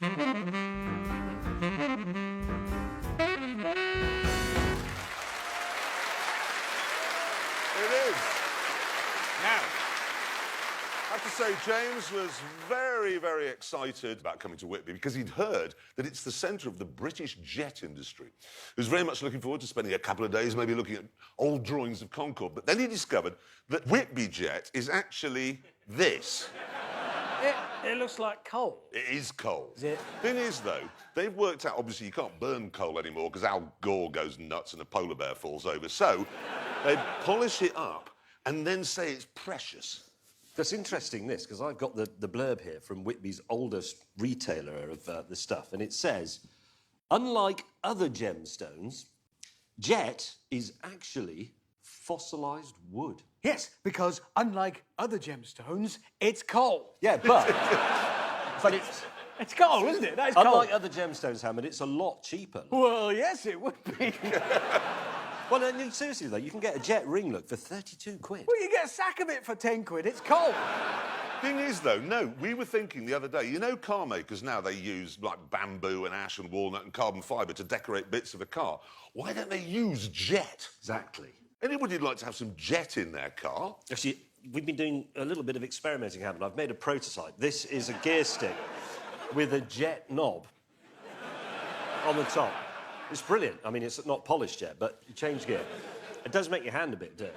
Now, I have to say, James was very, very excited about coming to Whitby because he'd heard that it's the centre of the British jet industry. He was very much looking forward to spending a couple of days maybe looking at old drawings of Concorde, but then he discovered that Whitby Jet is actually this. It looks like coal. It is coal. Is it? Thing is, though, they've worked out, obviously, you can't burn coal anymore because Al Gore goes nuts and a polar bear falls over. So they polish it up and then say it's precious. That's interesting, this, because I've got the blurb here from Whitby's oldest retailer of this stuff, and it says, unlike other gemstones, jet is actually fossilised wood. Yes, because unlike other gemstones, it's coal. Yeah, but... but It's coal, isn't it? That is coal. unlike other gemstones, Hammond, it's a lot cheaper. Well, yes, it would be. Well, no, seriously, though, you can get a jet ring look for 32 quid. Well, you get a sack of it for 10 quid. It's coal. Thing is, though, no, we were thinking the other day, you know car makers now, they use, like, bamboo and ash and walnut and carbon fibre to decorate bits of a car. Why don't they use jet? Exactly. Anybody'd like to have some jet in their car? Actually, we've been doing a little bit of experimenting, Hammond. I've made a prototype. This is a gear stick with a jet knob on the top. It's brilliant. I mean, it's not polished yet, but you change gear. It does make your hand a bit dirty.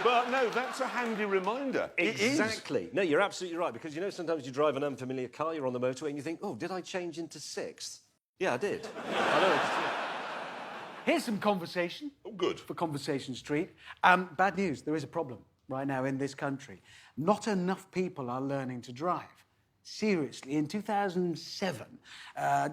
But no, that's a handy reminder. Exactly. No, you're absolutely right, because, you know, sometimes you drive an unfamiliar car, you're on the motorway, and you think, oh, did I change into sixth? Yeah, I did. I know. Here's some conversation. Oh, good. For Conversation Street. Bad news, there is a problem right now in this country. Not enough people are learning to drive. Seriously, in 2007,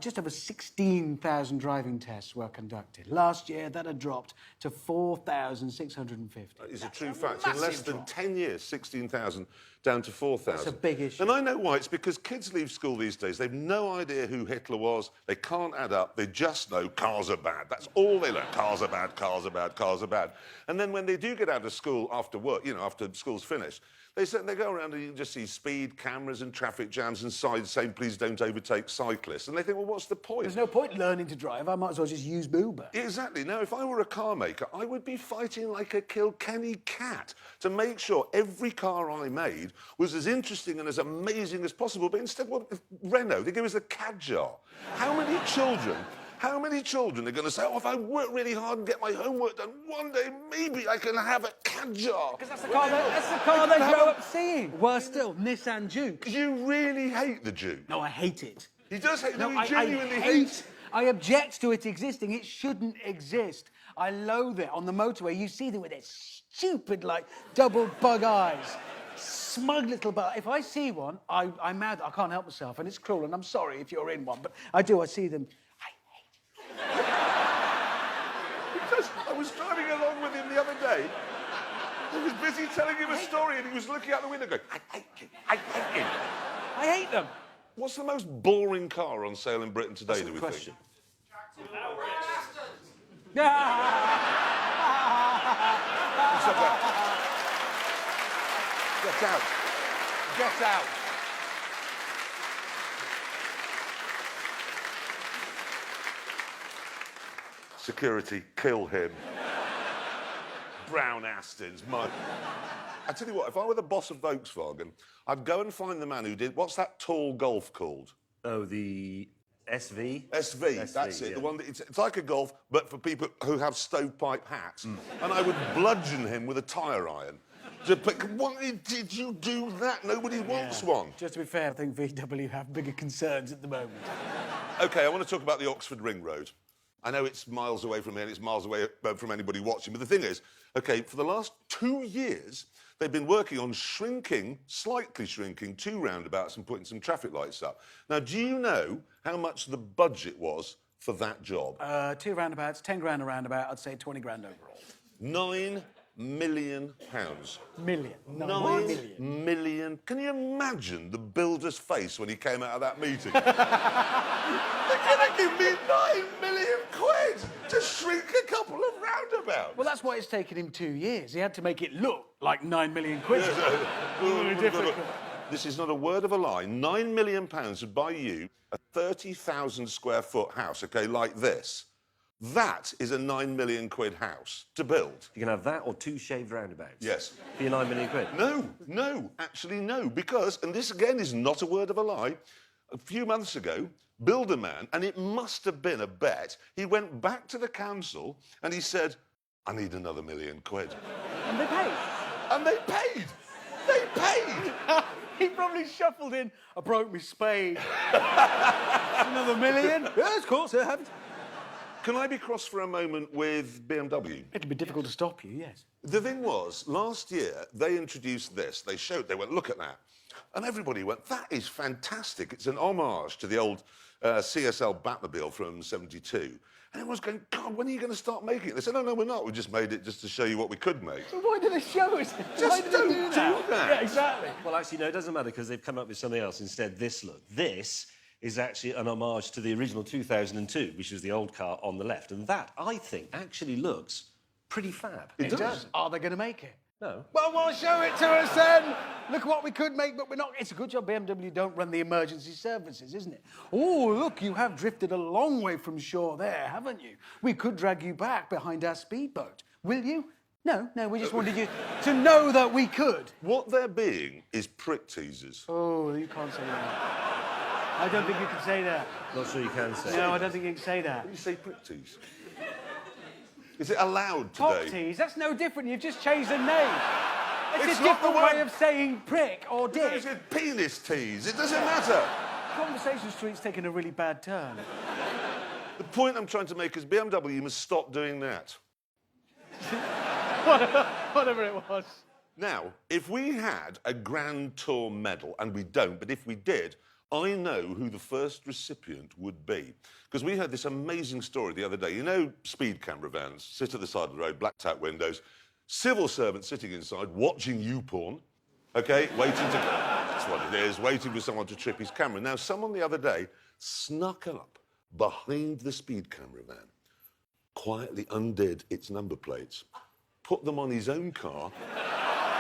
just over 16,000 driving tests were conducted. Last year, that had dropped to 4,650. That is a true fact. In less than 10 years, 16,000 down to 4,000. That's a big issue. And I know why. It's because kids leave school these days. They've no idea who Hitler was. They can't add up. They just know cars are bad. That's all they learn. Cars are bad, cars are bad, cars are bad. And then when they do get out of school after work, you know, after school's finished, they go around and you just see speed cameras and traffic jams and signs saying, please don't overtake cyclists. And they think, well, what's the point? There's no point learning to drive. I might as well just use Uber. Exactly. Now, if I were a car maker, I would be fighting like a Kilkenny cat to make sure every car I made was as interesting and as amazing as possible. But instead, what Renault, they give us a Kadjar. How many children are going to say, oh, if I work really hard and get my homework done, one day maybe I can have a Kadjar? Because that's the car they grow up seeing. Worse still, Nissan Juke. You really hate the Duke. No, I hate it. He does hate. No, I he genuinely hates. I object to it existing. It shouldn't exist. I loathe it. On the motorway, you see them with their stupid, like, double bug eyes. Smug little bug. If I see one, I'm mad. I can't help myself, and it's cruel, and I'm sorry if you're in one, but I see them. Because I was driving along with him the other day. I was busy telling him a story, and he was looking out the window going, I hate you, I hate you. I hate them. What's the most boring car on sale in Britain today, do we Question. think? Get out. Get out. Security, kill him. Brown Astons, I tell you what, if I were the boss of Volkswagen, I'd go and find the man who did... What's that tall Golf called? Oh, the SV? SV, that's it. Yeah. The one that, it's like a Golf, but for people who have stovepipe hats. And I would bludgeon him with a tyre iron. Why did you do that? Nobody wants one. Just to be fair, I think VW have bigger concerns at the moment. OK, I want to talk about the Oxford Ring Road. I know it's miles away from here and it's miles away from anybody watching, but the thing is, OK, for the last 2 years, they've been working on slightly shrinking 2 roundabouts and putting some traffic lights up. Now, do you know how much the budget was for that job? 2 roundabouts, 10 grand a roundabout, I'd say 20 grand overall. £9 million. Million. 9 million. Can you imagine the builder's face when he came out of that meeting? They're going to give me 9 million quid to shrink a couple of roundabouts. Well, that's why it's taken him 2 years. He had to make it look like 9 million quid. Really difficult. this is not a word of a lie, £9 million would buy you a 30,000 square foot house, OK, like this. That is a £9 million house to build. You can have that or 2 shaved roundabouts. Yes. For your £9 million. No, actually no, because, and this again is not a word of a lie, a few months ago, Builderman, and it must have been a bet, he went back to the council and he said, I need another £1 million. And they paid. And they paid! They paid! He probably shuffled in, I broke my spade. Another £1 million? Yes, of course, I have. Can I be cross for a moment with BMW? It'll be difficult to stop you, yes. The thing was, last year, they introduced this. They went, look at that. And everybody went, that is fantastic. It's an homage to the old CSL Batmobile from '72. And everyone's going, God, when are you going to start making it? They said, no, we're not. We just made it just to show you what we could make. So why did they show us? Just don't do that. Yeah, exactly. Well, actually, no, it doesn't matter because they've come up with something else instead. This look. This is actually an homage to the original 2002, which was the old car on the left. And that, I think, actually looks pretty fab. It does. Are they going to make it? No. Well, show it to us then. Look what we could make, but we're not. It's a good job BMW don't run the emergency services, isn't it? Oh, look, you have drifted a long way from shore there, haven't you? We could drag you back behind our speedboat. Will you? No, we just wanted you to know that we could. What they're being is prick teasers. Oh, you can't say that. I don't think you can say that. Not sure you can say. No, I don't think you can say that. When you say prick tease? Is it allowed Top today? tease, that's no different. You've just changed the name. It's a not the different word. way of saying prick or dick. Is it penis tease? It doesn't matter. Conversation Street's taken a really bad turn. The point I'm trying to make is BMW must stop doing that. Whatever it was. Now, if we had a Grand Tour medal, and we don't, but if we did, I know who the first recipient would be. Because we heard this amazing story the other day. You know, speed camera vans sit at the side of the road, blacked out windows, civil servants sitting inside watching YouPorn, OK, waiting to... That's what it is, waiting for someone to trip his camera. Now, someone the other day snuck up behind the speed camera van, quietly undid its number plates, put them on his own car,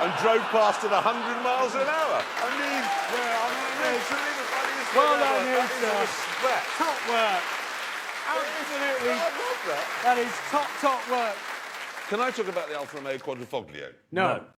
and drove past at 100 miles an hour. I mean, literally the funniest thing Well done, ever. you, sir. Respect. Top work. Absolutely. I love that. That is top work. Can I talk about the Alfa Romeo Quadrifoglio? No.